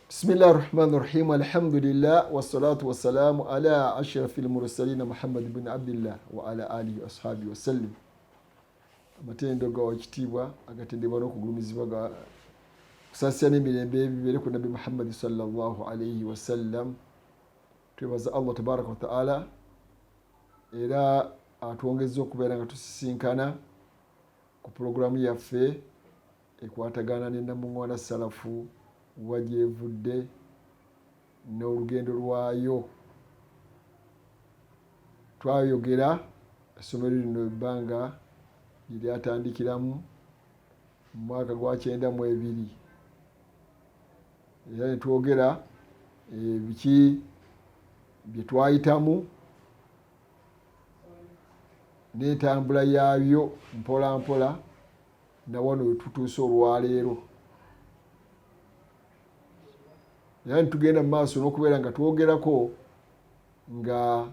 Bismillah ar-Rahman ar-Rahim, alhamdulillah, wassalatu wassalamu ala ashrafil mursalina Muhammad ibn Abdillah wa ala alihi wa sahbihi wasallim. Amatendo ga wakitibwa agatendebwa n'okugulumizibwa ga kusasya n'emirembe ebibere ku Nabi Muhammad sallallahu alayhi wasallam. Twebaza Allah tabaraka wa ta'ala era atwongezza okubeera nga tusisinkana ku programu yaffe ekwatagana ne Namuŋŋwana Salafu wagyevudde n'olugendo lwayo. Twayogera essomero lino ebbanga lyatandikiramu mu mwaka gwa 92 era ne twogera biki bye twayitamu n'entambula yaabyo mpola mpola na wano we tutuuse olwaleero. Era nitugenda mu maaso n'okubeera nga twogerako nga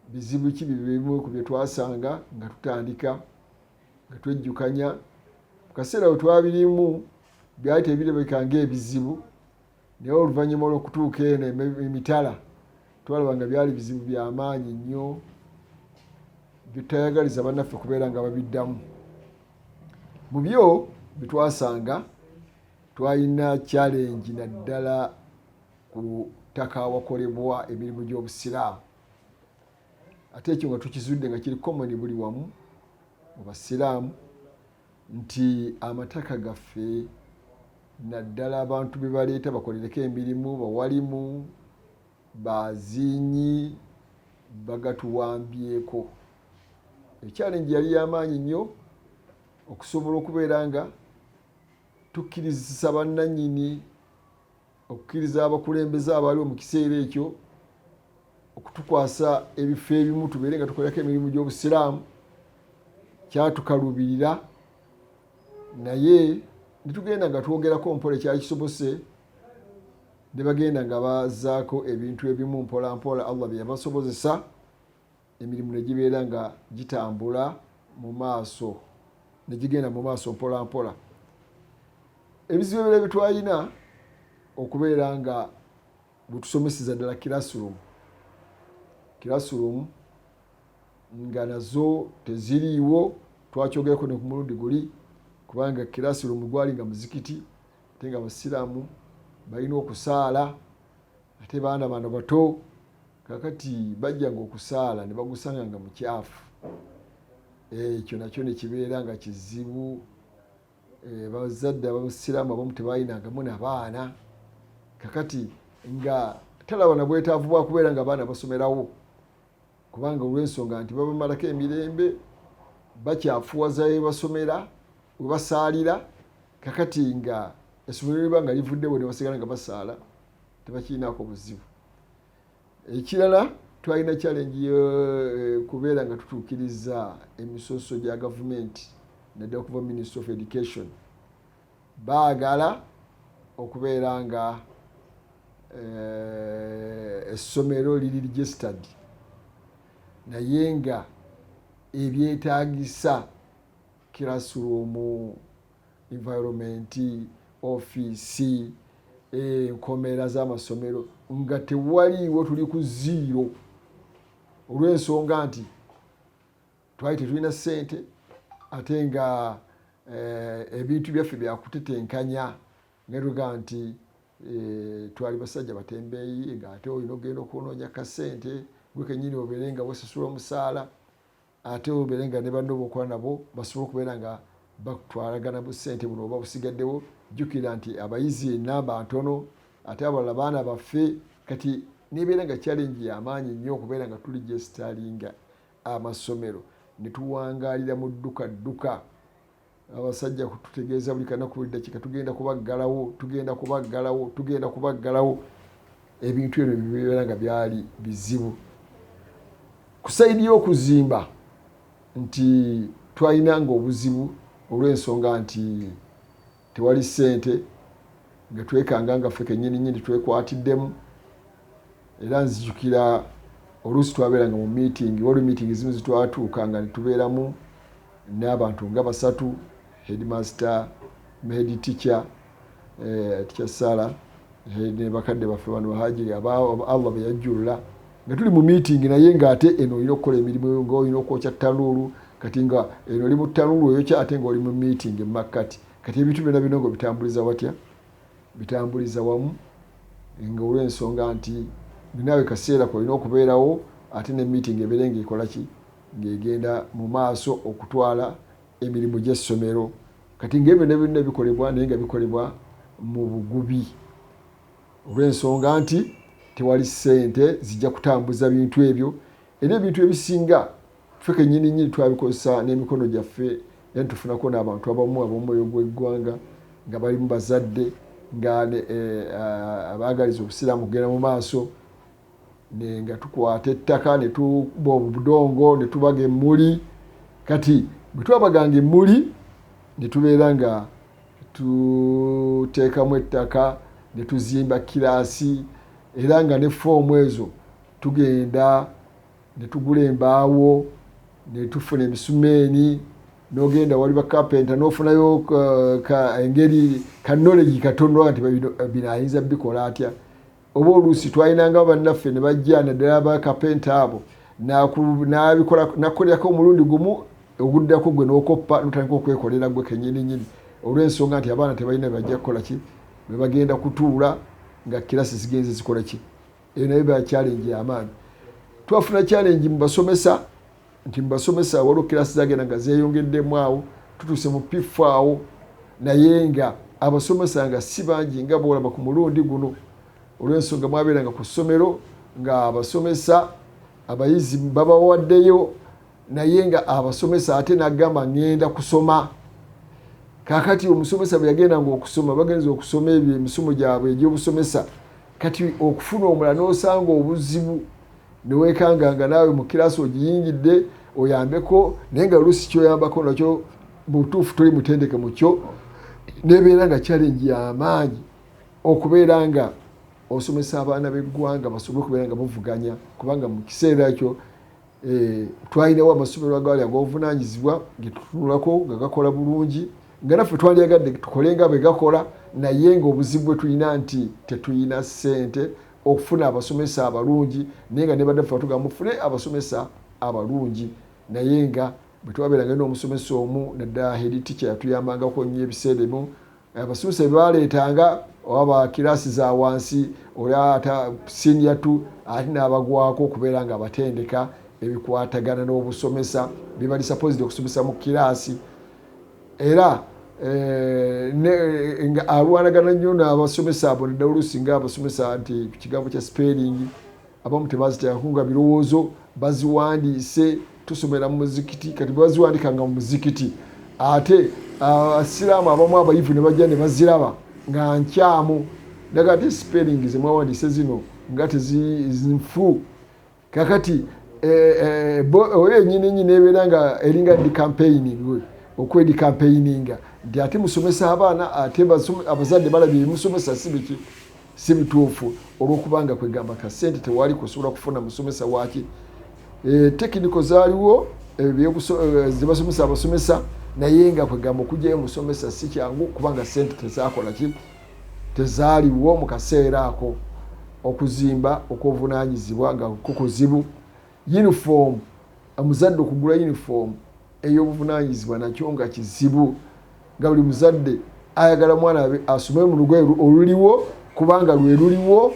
bizibu ki bimu ku bye twasanga nga tutandika nga twejjukanya mu kaseera we twabirimu byali tebirabika ng'ebizibu, naye oluvannyuma lw'okutuuka eno emitala twalaba nga byali bizibu by'amaanyi nnyo byetutayagaliza bannaffe kubeera nga babiddamu. Mu byo bitwasanga twalina challenge naddala ku ttaka awakolebwa emirimu gy'obusiraamu, ate ekyo nga tukizudde nga kiri common buli wamu mu basiraamu nti amataka gaffe naddala abantu be baleeta bakolereko emirimu, bawalimu, bazinyi, bagatuwambyeko. Challenge yali y'amaanyi nnyo okusobola okubeera nga tukkiriza bannannyini, okukkiriza abakulembeze abaaliwo mu kiseera ekyo okutukwasa ebifo ebimu tubeere nga tukolako emirimu gy'obusiraamu. Kyatukaluubirira naye netugenda nga twogerako mpola ekyali kisobose, ne bagenda nga bazaako ebintu ebimu mpola mpola Allah bye yabasobozesa, emirimu ne gibeera nga gitambula mu maaso, ne gigenda mu maaso mpola mpola. Ebizibu ebirala byetwalina okubeera nga bwetusomeseza ddala classroom nga nazo teziriiwo, twakyogerako ne ku mulundi guli, kubanga classroom gwali nga muzikiti ate nga abasiraamu balina okusaala, ate baana bano bato kakati bajjanga okusaala ne bagusanga nga mukyafu. Ekyo nakyo ne kibeera nga kizibu. Bazadde abasiraamu abamu tebalinangamu na baana, kakati nga talaba na bwetaavu bwa kubeera nga abaana basomerawo, kubanga olw'ensonga nti babamalako emirembe, bakyafuwaza we basomera, we basaalira, kakati nga essomero liba nga livuddewo ne basigala nga basaala, tebakirinako buzibu. Ekirala twalina challenge kubeera nga tutuukiriza emisoso gya gavumenti naddala okuva Ministry of Education. Baagala okubeera nga essomero liri registered, naye nga ebyetaagisa classroom, environment, office, enkomera z'amasomero nga tewaliiwo, tuli ku zero, olw'ensonga nti twali tetulina ssente ate nga ebintu byaffe byakutetenkanya, netuga nti twali basajja batembeeyi, ng'ate olina okugenda okunoonya kasente, gwe kennyini obeere nga bwesasula omusaala, ate obeere nga ne banno bokola nabo basobole okubeera nga batwalagana bu ssente buno oba busigaddewo. Jjukira nti abayizi enamba ntono, ate abalala baana baffe, kati nebeera nga challenge y'amaanyi nnyo okubeera nga tuligestalinga amasomero. Ne tuwangaalira mu dduka, abasajja tutegeeza buli kanaku buli dakiika tugenda kubaggalawo. Ebintu ebyo bibeera nga byali bizibu. Ku sayidi y'okuzimba nti twalinanga obuzibu olw'ensonga nti tewali ssente, nga twekanga nga ffe kennyini twekwatiddemu. Era nzijukira oluusi twabeeranga mu meeting, waliwo meeting zimu zitwatuukanga ne tubeeramu n'abantu nga 3, headmaster, head teacher, teacher Sala, ne bakadde baffe bano bahajiri Allah be yajjulula nga tuli mu meeting naye ng'ate eno olina okukola emirimu ng'olina okwokya ttanuulu kati nga eno oli mu ttanuulu oyokya ate ng'oli mu meeting mu makkati kati ebintu byonna bino ngo bitambuliza watya bitambuliza wamu nga olw'ensonga nti naawe kaseera kolina okubeerawo ate ne meeting ebeere ng'ekola ki ng'egenda mu maaso okutwala emirimu gy'essomero kati ng'ebyo ne byonna bikolebwa naye nga bikolebwa mu bugubi olw'ensonga nti tewali ssente zijja kutambuza bintu ebyo era ebintu ebisinga ffe kennyini twabikozesa n'emikono gyaffe era tufunako n'abantu abamu ab'omwoyo gw'eggwanga nga bali mu bazadde nga abaagaliza obusiraamu kugenda mu maaso nga tukwata ettaka ne tuba obudongo ne tubaga emmuli kati bwe twabaganga emmuli ne tubeera nga tuteekamu ettaka ne tuzimba kiraasi era nga ne foomu ezo tugenda ne tugula embaawo ne tufuna emisumeeni n'ogenda wali bakapenta n'ofunayo engeri knowledge katono nti bino ayinza bikola atya oba oluusi twalinanga bannaffe ne bajja naddala bakapenta abo nakolerako omulundi gumu oguddako gwe n'okoppa notandika okwekolera gwe kenyininyini olw'ensonga nti abaana tebalina bajja kukola ki bwe bagenda kutuula nga kirasi zigenze zikola ki eyo naye ba challenge y'amaanyi twafuna challenge mu basomesa nti mbasomesa waliwo kirasi zagenda nga zeeyongeddemu awo tutuuse mu pifu awo naye nga abasomesa nga si bangi nga boolaba ku mulundi guno olw'ensonga mwabeeranga ku ssomero nga abasomesa abayizi babawaddeyo naye nga abasomesa ate nagamba ngenda kusoma kakati omusomesa bwe yagendanga okusoma bagenza okusoma ebyo emisomo gyabwe egy'obusomesa kati okufuna omulala n'osanga obuzibu neweekanganga naawe mu kirasi ogiyingidde oyambeko naye nga oluusi kyoyambako nakyo butuufu toli mutendeke mu kyo nebeera nga challenge y'amaanyi okubeera nga osomesa abaana b'eggwanga basobole okubeera nga bavuganya kubanga mu kiseera ekyo twalinawo amasomero agaali ag'obuvunaanyizibwa getutunulako nga gakola bulungi nga naffe twandyagadde tukole nga bwe gakola naye ng'obuzibu bwe tulina nti tetulina ssente okufuna abasomesa abalungi naye nga nebadde ffe batugamba mufune abasomesa abalungi naye nga bwe twabeeranga n'omusomesa omu naddala head teacher yatuyambangako nnyo ebiseera emu abasomesa bye baleetanga oba kirasi za wansi olata senior 2 ate n'abagwako okubeera nga abatendeka ebikwatagana n'obusomesa bibali supposed okusomesa mu kirasi era nga alwanagana nnyo n'abasomesa abo nedda oluusi nga abasomesa nti ku kigambo kya spelling abamu tebaziteekako nga birowoozo baziwandiise tusomera mu muzikiti kati baziwandikanga mu muzikiti ate abasiraamu abamu abayivu ne bajja ne baziraba nga nkyamu daga ate spelling zemwawandiise zino nga tezinfu kakati oyo enyininyini ebeera nga eringa decampaigning okwedicampaininga nti ate musomesa abaana ate abazadde balabye musomesa si bituufu olw'okubanga kwegamba kasente tewali kusobola kufuna musomesa waki tekiniko zaaliwo zebasomesa abasomesa naye nga kwegamba okujjayo musomesa si kyangu kubanga sente tezakola ki tezaaliwo mu kaseera ako okuzimba okwovunaanyizibwa nga kukuzibu uniform omuzadde okugula uniform ey'obuvunaanyizibwa nakyo nga kizibu nga buli muzadde ayagala mwana we asome mu lugoye oluliwo kubanga lwe luliwo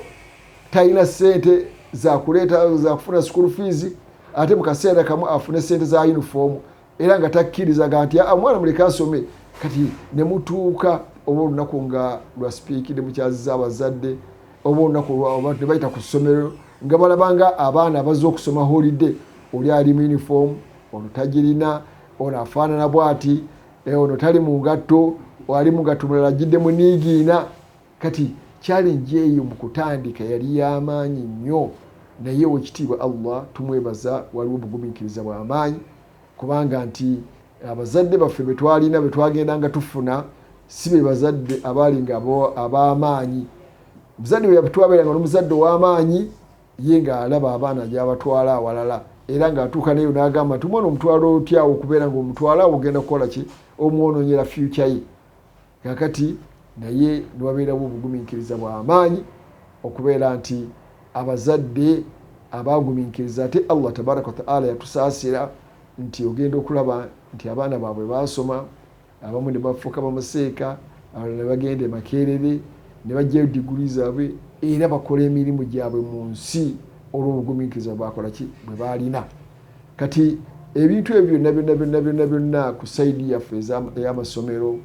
talina ssente zakuleeta zakufuna school fees ate mu kaseera kamu afune ssente za uniform era nga takkirizaga nti omwana muleka asome kati ne mutuuka oba olunaku nga lwaspiikidde mukyaziza abazadde oba olunaku lwabantu ne bayita ku ssomero nga balabanga abaana abazze okusoma holiday oli ali mu uniform ono tagirina ono afaanana bw'ati ono tali mu ngatto ali mu ngatto mulala ajjidde mu niigiina kati challenge eyo mu kutandika yali y'amaanyi nnyo naye wekitiibwa Allah tumwebaza waliwo obugumiikiriza bw'amaanyi kubanga nti abazadde baffe be twalina be twagendanga tufuna si be bazadde abaali nga ab'amaanyi muzadde bwe twabeeranga n'omuzadde ow'amaanyi ye ng'alaba abaana gy'abatwala awalala era ng'atuuka neyo n'agamba nti omwana omutwala otyawo okubeera ng'omutwala awo ogenda kukola ki omwononyera future ye kakati naye niwabeerawo obugumiikiriza bw'amaanyi okubeera nti abazadde abagumiikiriza ate Allah tabaraka wataala yatusaasira nti ogenda okulaba nti abaana baabwe basoma, abamu ne bafuuka bamaseeka, abalala ne bagenda emakerere ne bajjayo diguli zaabwe era bakola emirimu gyabwe mu nsi olw'obugumiikiriza bwakolaki bwe baalina. Kati ebintu ebyo byonna ku saidi yaffe ey'amasomero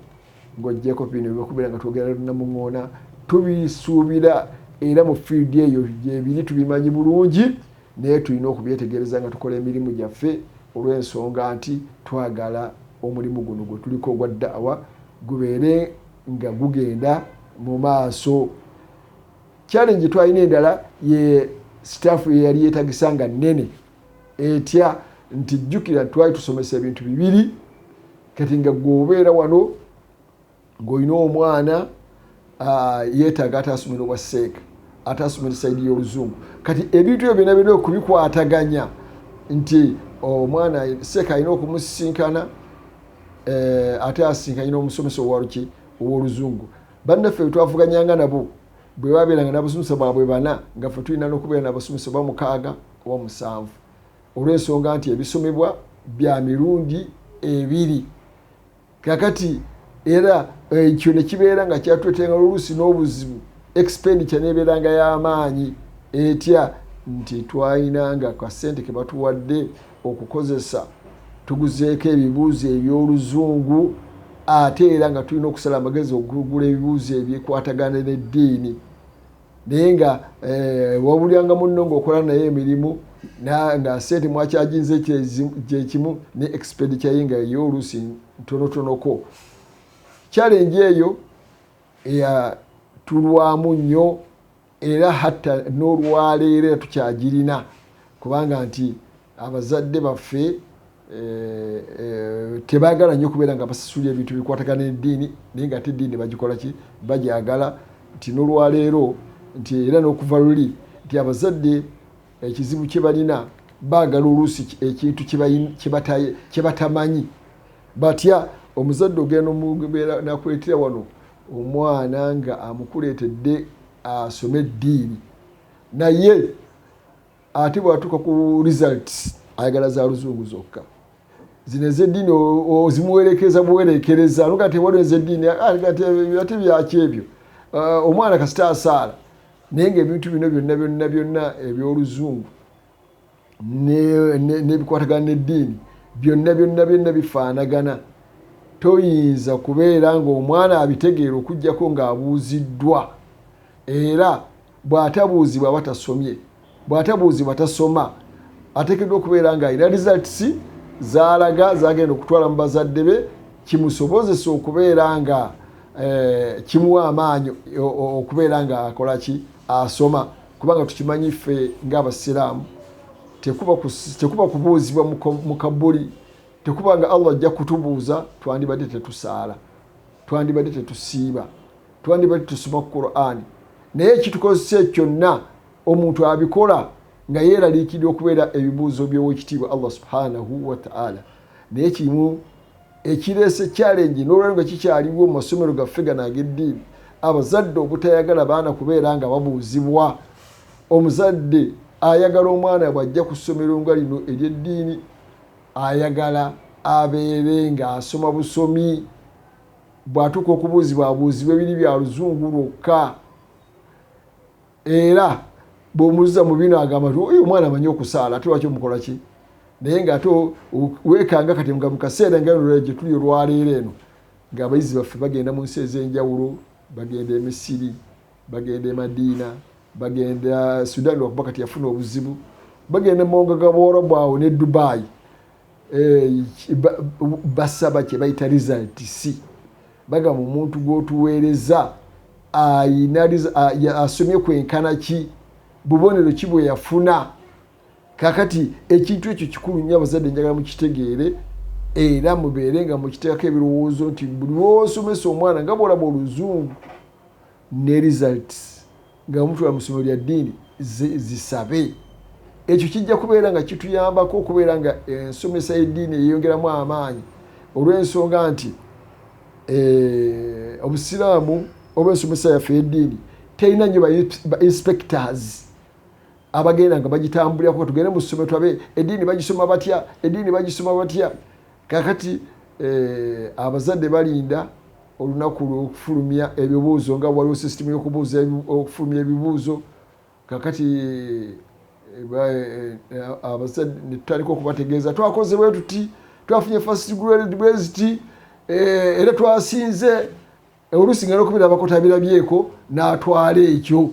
ng'oggyeko bino byekubeera nga twogera namuŋŋoona tubisuubira era mu field eyo gyebiri tubimanyi bulungi, naye tulina okubyetegereza nga tukola emirimu gyaffe olw'ensonga nti twagala omulimu guno gwe tuliko ogwa da'wa gubeere nga gugenda mu maaso. Challenge twalina endala ye staffu yeyali yeetagisa nga nnene etya nti jjukira twali tusomesa ebintu bibiri, kati nga gweobeera wano ng'olina omwana yeetaaga ataasomera obwa seeka, ataasomera saidi y'oluzungu. Kati ebintu ebyo byonna birina okubikwataganya nti omwana seeka alina okumusisinkana ate asinkanye n'omusomesa owaluki ow'oluzungu. Bannaffe bwe twavuganyanga nabo bwe babeeranga n'abasomesa baabwe 4 nga ffe tulina n'okubeera n'abasomesa ba 6 oba 7 olw'ensonga nti ebisomebwa bya mirundi 2. Kakati era ekyo ne kibeera nga kyatuleetanga oluusi n'obuzibu, expenditure nebeeranga y'amaanyi etya nti twalinanga kasente ke batuwadde okukozesa tuguzeeko ebibuuzo eby'oluzungu ate era nga tulina okusala amagezi okugula ebibuuzo ebyekwatagana n'eddiini, naye nga wabulyanga munno ng'okola naye emirimu nga sente mwakyajinze kyekimu ne expenditure ye nga ey'oluusi ntonotonoko. Challenge eyo tulwamu nnyo era hatta n'olwaleero tukyagirina, kubanga nti abazadde baffe tebaagala nnyo kubeera nga basasulira ebintu bikwatagana n'eddiini, naye nga ate eddiini bagikola ki, bagyagala. Nti n'olwaleero nti era n'okuva luli nti abazadde ekizibu kye balina baagala oluusi ekintu kye batamanyi. Batya omuzadde ogenda omubeera nakuleetera wano omwana nga amukuleetedde asome eddiini, naye ate bwatuuka ku results ayagala za luzungu zokka. Zino ez'eddiini ozimuwerekeza buwerekereza nuga tewaliwo ez'eddiini ate byaki ebyo, omwana kasita asaala, naye ngaebintu bino byonna eby'oluzungu n'ebikwatagana n'eddiini byonna bifaanagana. Toyinza kubeera ng'omwana abitegeera okuggyako ng'abuuziddwa, era bw'atabuuzibwa batasomye, bw'atabuuzibwa tasoma, ateekeddwa okubeera ng'alina results zaalaga zagenda okutwala mu bazadde be, kimusobozesa okubeera nga kimuwa amaanyi okubeera nga akola ki, asoma. Kubanga tukimanyi ffe ng'abasiraamu tekuba kubuuzibwa mu kabuli, tekuba nga Allah ajja kutubuuza twandibadde tetusaala, twandibadde tetusiiba, twandibadde tusoma Qur'an, naye ekitukozesa kyonna omuntu abikola nga yeeraliikiddwa okubeera ebibuuzo by'owekitiibwa Allah subhanahu wa ta'ala. Naye kimu ekireese challenge n'olwali nga kikyaliwo mu masomero gaffe gano ag'eddiini, abazadde obutayagala baana kubeera nga babuuzibwa. Omuzadde ayagala omwana bw'ajja ku ssomero nga lino ery'eddiini ayagala abeere ng'asoma busomi, bw'atuuka okubuuzibwa abuuzibwa ebiri bya luzungu lwokka. Era bw'omuziza mu bino agamba nti oyo omwana amanyi okusaala ate lwaki omukola ki, naye ng'ate weekanga kati nga mu kaseera nga lino gye tuli olwaleero eno ng'abayizi baffe bagenda mu nsi ez'enjawulo, bagenda e Misiri, bagenda e Madiina, bagenda Sudan lwakuba kati yafuna obuzibu, bagenda mu mawanga g'Abawarabu awo ne Dubai. Basaba kye bayita results. Bagamba omuntu gw'otuweereza asomye kwenkana ki, bubonero ki bwe yafuna. Kakati ekintu ekyo kikulu nnyo abazadde njagala mukitegeere era mubeere nga mukiteekako ebirowoozo nti buli lw'osomesa omwana nga bw'olaba oluzungu ne results nga mutwala mu ssomero lya ddiini zisabe. Ekyo kijja kubeera nga kituyambako okubeera nga ensomesa y'eddiini eyongeramu amaanyi olw'ensonga nti obusiraamu oba ensomesa yaffe eddiini terina nnyo ba inspectors abagenda nga bagitambulirako tugende mu ssomero twabe eddiini bagisoma batya kakati abazadde balinda olunaku lw'okufulumya ebibuuzo nga waliwo sisitimu y'okufulumya ebibuuzo kakati abazadde ne tutandika okubategeeza twakoze bwe tuti twafunye first grade bwe ziti era twasinze oluusi nga n'okubirabako tabirabyeko n'atwala ekyo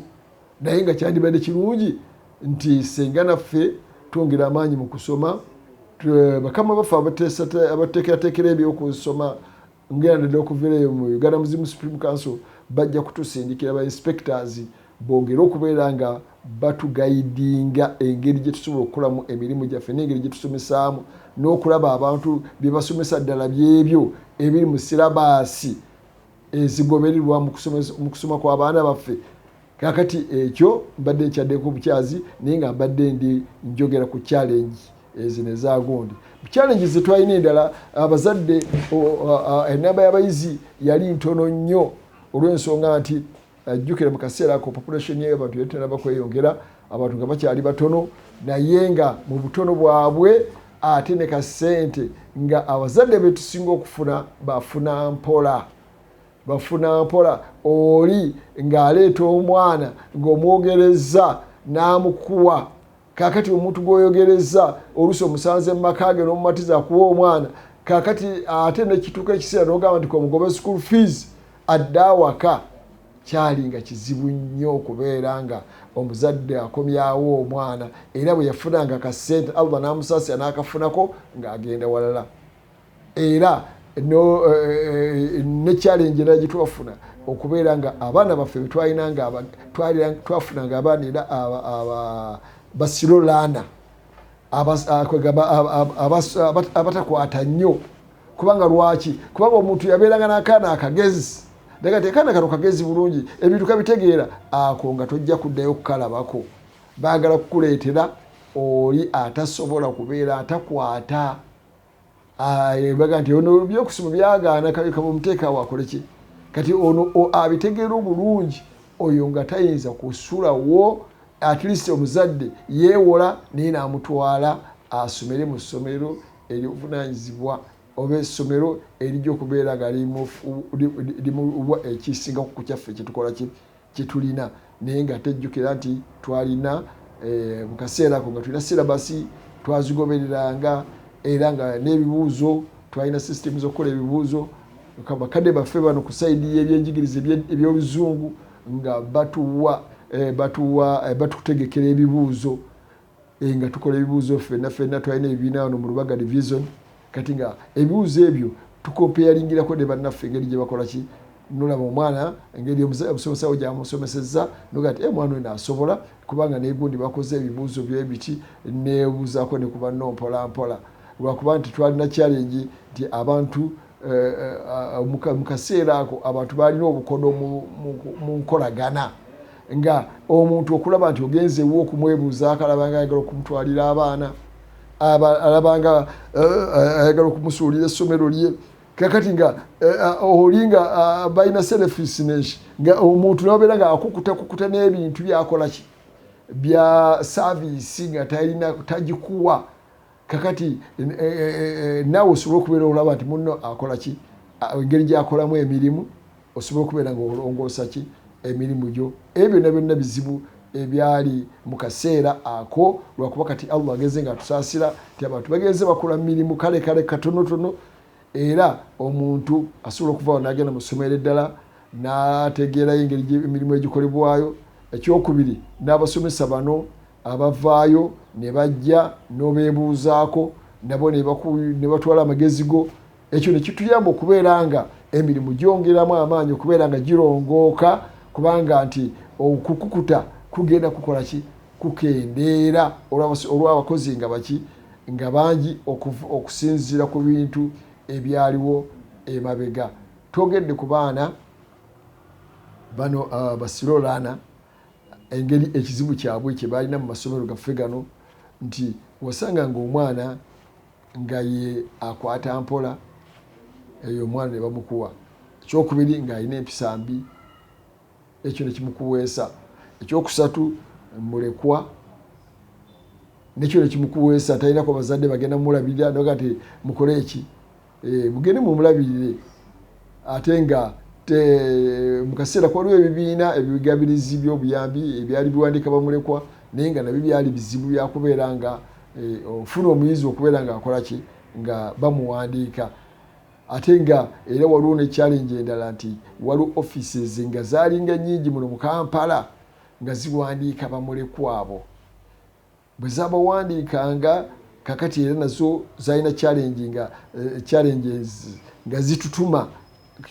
naye nga kyandibadde kirungi nti senga naffe twongera amaanyi mu kusoma bakama baffe abateekerateekera ebyokusoma ngenda okuviirayo mu Uganda Muslim Supreme Council bajja kutusindikira ba inspectors bongera okubeera nga batugayidinga engeri gye tusobola okukolamu emirimu gyaffe n'engeri gye tusomesaamu n'okulaba abantu bye basomesa ddala byebyo ebiri mu sirabaasi ezigobererwa mu kusoma kw'abaana baffe. Kakati ekyo mbadde nkyaddeko bukyazi naye nga mbadde ndi njogera ku challenge ezino ezagundi. Challenge zetwalina endala abazadde enamba y'abayizi yali ntono nnyo olw'ensonga nti ajjukira mu kaseera ako population y'abantu yali tenaba kweyongera, abantu nga bakyali batono naye nga mu butono bwabwe ate ne kasente nga abazadde betusinga okufuna bafuna mpola oli ng'aleeta omwana ng'omwogereza n'amukuwa. Kakati omuntu gw'oyogereza oluusi omusanze mu maka ge n'omumatiza akuwa omwana, kakati ate nekituuka ekiseera n'ogamba nti komugobe school fees adde awaka. Kyali nga kizibu nnyo okubeera nga omuzadde akomyawo omwana era bwe yafunanga akasente Allah n'amusaasira n'akafunako ng'agenda walala. Era ne challenge era gye twafuna okubeera nga abaana baffe bye twafunanga abaana era basirolana abatakwata nnyo. Kubanga lwaki? Kubanga omuntu yabeeranga n'akaana akagezi daga tekana kano kagezi bulungi ebintu kabitegeera ako nga tojja kuddayo kukalabako. Baagala kukuleetera oli atasobola kubeera atakwata. Baga nti ono byokusoma byagaana kamuteeka wakoleki kati ono abitegeera obulungi oyo nga tayinza kusulawo at least omuzadde yeewola naye n'amutwala asomere mu ssomero ery'obuvunaanyizibwa oba essomero erijja okubeera nga limu ekisinga ku kyaffe kyetukola kyetulina naye nga tejjukira nti twalina mu kaseera ako nga tulina sirabasi twazigobereranga era nga n'ebibuuzo twalina system z'okukola ebibuuzo. Bakadde baffe bano ku sayidi y'ebyenjigiriza eby'oluzungu nga batutegekera ebibuuzo nga tukola ebibuuzo ffenna twalina ebibiina wano mu Lubaga division. Kati nga ebibuuzo ebyo tukompeyaringirako ne bannaffe engeri gye bakola ki nolaba omwana engeri omusomesa we gyamusomesezza noga ti omwana we naasobola kubanga negundi bakoze ebibuuzo byebiti nebuuzaako ne kuba mpola lwakuba nti twalina challenge nti abantu mu kaseera ako abantu balina obukodo mu nkolagana nga omuntu okulaba nti ogenzeewo okumwebuuzaako alabanga ayagala okumutwalira abaana alabanga ayagala okumusuulira essomero lye. Kakati nga oli nga balina selfishness nga omuntu nabeera nga akukuta n'ebintu byakola ki bya saavisi nga tagikuwa. Kakati naawe osobola okubeera olaba nti munno akola ki engeri gyakolamu emirimu osobola okubeera nga olongoosa ki emirimu gyo. Ebyo byonna bizibu ebyali mu kaseera ako lwakuba kati Allah ageze nga atusaasira ti abantu bagenze bakola mirimu kale katonotono era omuntu asobola okuvaawo n'agenda mu ssomero eddala n'ategeerayo engeri emirimu egikolebwayo. Ekyokubiri n'abasomesa bano abavaayo ne bajja n'obeebuuzaako nabo ne batwala amagezi go. Ekyo ne kituyamba okubeera nga emirimu gyongeramu amaanyi okubeera nga girongooka kubanga nti okukukuta kugenda kukola ki kukendeera olw'abakozi nga bangi okusinziira ku bintu ebyaliwo emabega. Twogedde ku baana bano basirolana engeri ekizibu kyabwe kye balina mu masomero gaffe gano nti wasanga nga omwana nga ye akwata mpola eyo omwana ne bamukuwa. Ekyokubiri ng'alina empisa mbi ekyo ne kimukuweesa. Ekyokusatu mulekwa nekyo ne kimukuweesa, talinako bazadde bagenda mulabirira noga ati mukole eki, mugende mumulabirire. Ate nga mu kaseera kwaliwo ebibiina ebigabirizi by'obuyambi ebyali biwandiika bamulekwa, naye nga nabyo byali bizibu byakubeera nga ofuna omuyizi okubeera nga akola ki, nga bamuwandiika. Ate nga era waliwo ne challenge endala nti waliwo offices nga zaalinga nnyingi muno mu Kampala nga ziwandiika bamulekwa abo. Bwe zabawandiikanga kakati era nazo zalina challenges nga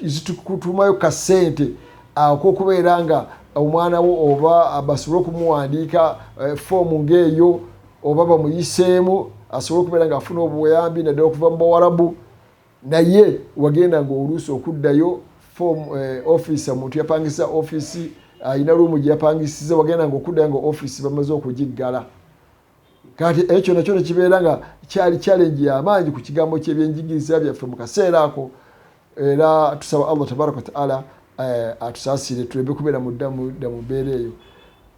zitutumayo kasente akokubeera nga omwana wo oba basobole okumuwandiika foomu ng'eyo oba bamuyiseemu asobole okubeera nga afuna obuyambi naddala okuva mu Bawarabu, naye wagenda ng'oluusi okuddayo office omuntu yapangisa office ayina luumu gye yapangisiza, wagenda ng'okuddayo nga office bamaze okugiggala. Kati ekyo nakyo nekibeera nga kyali challenge y'amaanyi ku kigambo ky'ebyenjigiriza byaffe mu kaseera ako. Era tusaba Allah tabaraka wa taala atusaasire tuleme kubeera mudda mu mbeera eyo.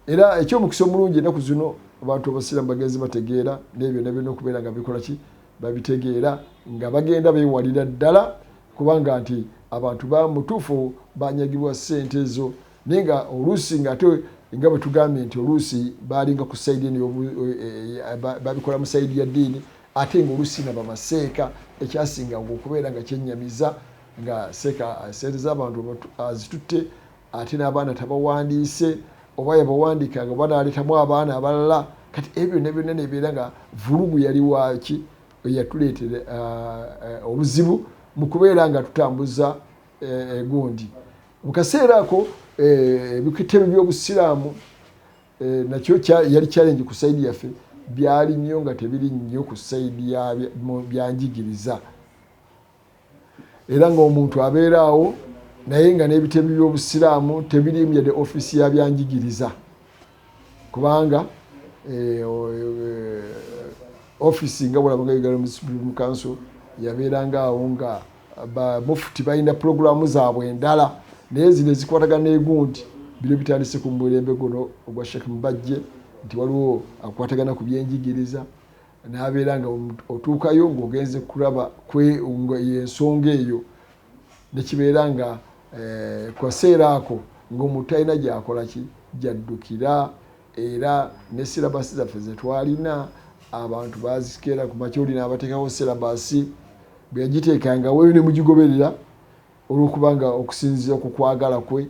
Era ekyomukisa omulungi ennaku zino abantu abasiraamu bagenzi bategeera n'ebyo nabyo okubeera nga bikola ki, babitegeera nga bagenda beewalira ddala, kubanga nti abantu bamutuufu banyagibwa ssente ezo, naye nga oluusi nga ate nga bwe tugambye nti oluusi baalinga ku sayidi babikola mu sayidi ya ddiini, ate nga oluusi nga bamaseeka ekyasinga okubeera nga kyennyamiza nga seeka sente z'abantu azitutte, ate n'abaana tabawandiise oba yabawandiika nga banaaleetamu abaana abalala. Kati ebyo ne byonna nebeera nga vulugu yali waaki eyatuleetera obuzibu mu kubeera nga tutambuza gundi. Mu kaseera ako ebitebe by'obusiraamu nakyo yali challenge ku sayidi yaffe, byali nnyo nga tebiri nnyo ku sayidi byanjigiriza. Era ng'omuntu abeeraawo naye nga n'ebitebe by'obusiraamu tebirimu yadde office ya byanjigiriza, kubanga office nga bulabanga Uganda Muslim Council yabeeranga awo nga mufuti balina programu zaabwe endala, naye zino ezikwatagana n'egundi biro bitandise ku mulembe guno ogwa Sheikh Mbajje nti waliwo akwatagana ku byenjigiriza, n'abeera nga otuukayo ng'ogenze kulaba ensonga eyo, nekibeera nga ku kaseera ako ng'omuntu alina gy'akola ki, gy'addukira. Era ne silabasi zaffe ze twalina abantu bazikeera ku makyoli n'abateekawo silabasi, bwe yagiteekangawo ne mugigoberera olw'okubanga okusinziira ku kwagala kwe,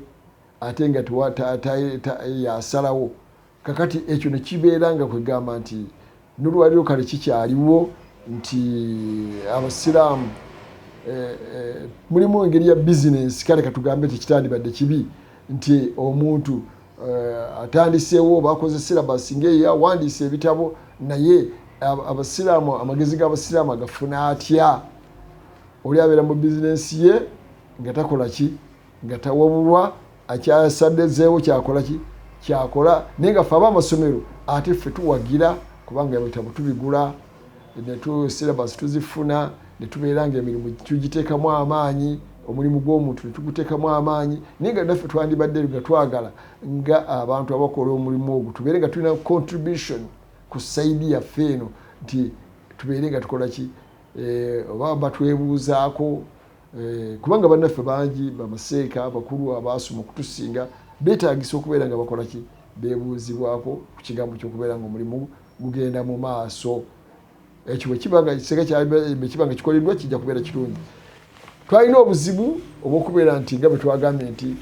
ate nga yasalawo. Kakati ekyo ne kibeera nga kwegamba nti n'olwaliro kale kikyaliwo nti abasiraamu mulimu engeri ya bizinensi, kale katugambe tekitandibadde kibi nti omuntu atandiseewo bakoze silabasi ng'eyo yawandiisa ebitabo, naye abasiraamu amagezi g'abasiraamu agafuna atya? Oli abeera mu bizinensi ye nga takola ki, nga tawabulwa, akyasaddezeewo kyakola ki, kyakola, naye nga ffe ab'amasomero ate ffe tuwagira, kubanga ebitabo tubigula, silabasi tuzifuna, ne tubeera nga emirimu tugiteekamu amaanyi, omulimu gw'omuntu ne tuguteekamu amaanyi, naye nga naffe twandibadde nga twagala nga abantu abakola omulimu ogwo tubeere nga tulina contribution ku sayidi yaffe eno, nti tubeere nga tukola ki, oba batwebuuzaako, kubanga bannaffe bangi bamaseeka abakulu abaasoma okutusinga beetaagisa okubeera nga bakola ki, beebuuzibwako ku kigambo ky'okubeera nga omulimu gugenda mu maaso. Ekyo bwe kiba nga kikoleddwa kijja kubeera kirungi. Twalina obuzibu obw'okubeera nti nga bwe twagambye nti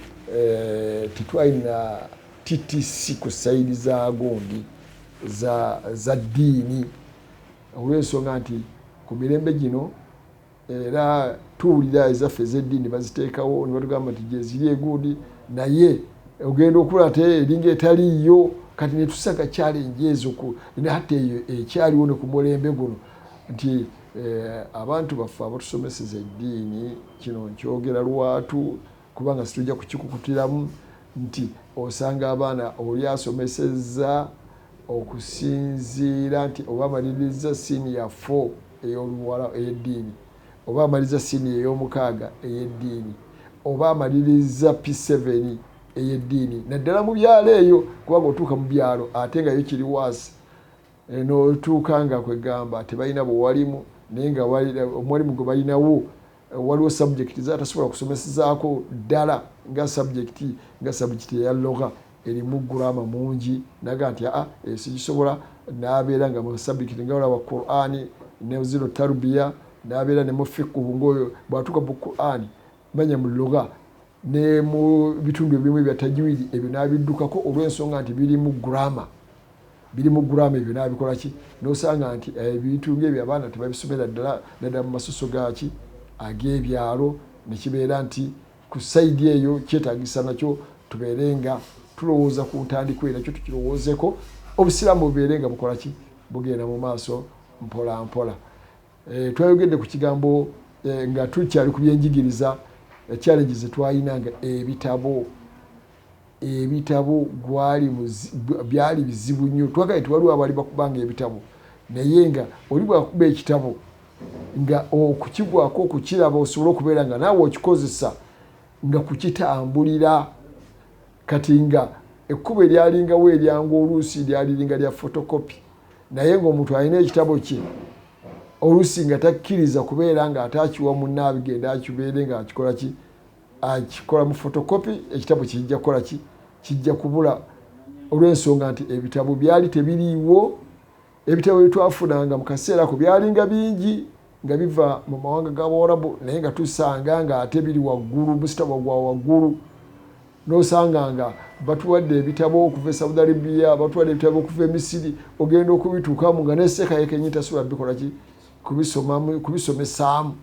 tetwalina TTC ku sayidi za gundi za ddiini, olw'ensonga nti ku mirembe gino era tuwulira ezaffe ez'eddiini baziteekawo ne batugamba nti gye ziri egundi, naye ogenda okulaba te eringa etaliiyo. Kati ne tusaka challenge ezo ate eyo ekyaliwo ne ku mulembe guno nti abantu baffe abatusomeseza eddiini, kino nkyogera lwatu kubanga situjja kukikukutiramu, nti osanga abaana oli asomeseza okusinziira nti oba amaliriza senior 4 ey'oluwala ey'eddiini, oba amaliriza senior ey'omukaaga ey'eddiini, oba amaliriza P7 ey'eddiini naddala mu byalo eyo kubanga otuuka mu byalo ate nga yo kiri waasi n'otuuka nga kwegamba tebalina bwewalimu naye nga omuwalimu gwe balinawo waliwo subjekiti zatasobola kusomesezaako ddala nga subjekiti eya logha erimu gurama mungi naga nti sigisobola n'abeera nga mu subjekiti nga olaba Qur'ani ne zino tarbiya n'abeera ne mu fiqhu ng'oyo bw'atuuka mu Qur'ani manya mu lugha ne mu bitundu ebimu ebya tajwidi ebyo n'abiddukako olw'ensonga nti biri mu gurama ebyo n'abikola ki n'osanga nti ebintu ng'ebyo abaana tebabisomera ddala mu masuso gaki ag'ebyalo ne kibeera nti ku sayidi eyo kyetaagisa nakyo tubeere nga tulowooza ku ntandikwa nakyo tukirowoozeko obusiraamu bubeere nga bukola ki bugenda mu maaso mpola mpola. Twayogedde ku kigambo nga tukyali ku byenjigiriza challenges zetwalina nga ebitabo byali bizibu nnyo twagala tewaliwo abali bakubanga ebitabo naye nga oli bwakuba ekitabo nga okukigwako okukiraba osobola okubeera nga naawe okikozesa nga kukitambulira kati nga ekkubo eryalingawo eryanga oluusi lyaliringa lya photocopy naye ng'omuntu alina ekitabo kye oluusi nga takkiriza kubeera nga atakiwa munna abigenda akibeere nga akikola ki akikola mu photocopy ekitabo kijja kukola ki kijja kubula olw'ensonga nti ebitabo byali tebiriiwo. Ebitabo byetwafunanga mu kaseera ako byalinga bingi nga biva mu mawanga g'Abawarabu naye nga tusanga nga ate biri waggulu musitabo gwa waggulu n'osanga nga batuwadde ebitabo okuva e Saudi Arabia batuwadde ebitabo okuva e Misiri ogenda okubituukamu nga neseekayo kenyi tasobola bikola ki kubisomesaamu.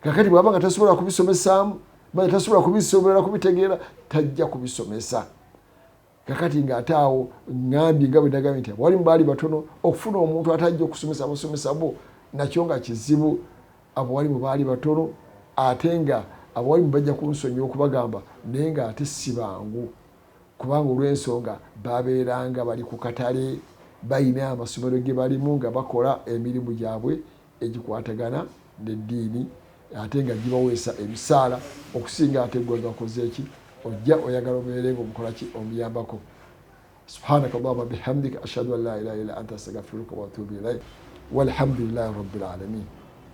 Kakati bw'aba nga tasobola kubisomesaamu bali tasobola kubisomera kubitegeera tajja kubisomesa. Kakati nga ate awo ngambye nga bwe ndagambye nti abawalimu baali batono okufuna omuntu atajja okusomesa abasomesa bo nakyo nga kizibu. Abawalimu baali batono ate nga abawalimu bajja kunsonyiwa okubagamba naye nga ate si bangu kubanga olw'ensonga babeeranga bali ku katale balina amasomero ge balimu nga bakola emirimu gyabwe egikwatagana n'eddiini ate nga gibaweesa emisaala okusinga ate gwe gakoze eki ojja oyagala obeere ng'omukola ki omuyambako. Subhanaka Allahumma bihamdika ashhadu an la ilaha illa anta astaghfiruka wa atubu ilayk walhamdulillahi rabbil alamin.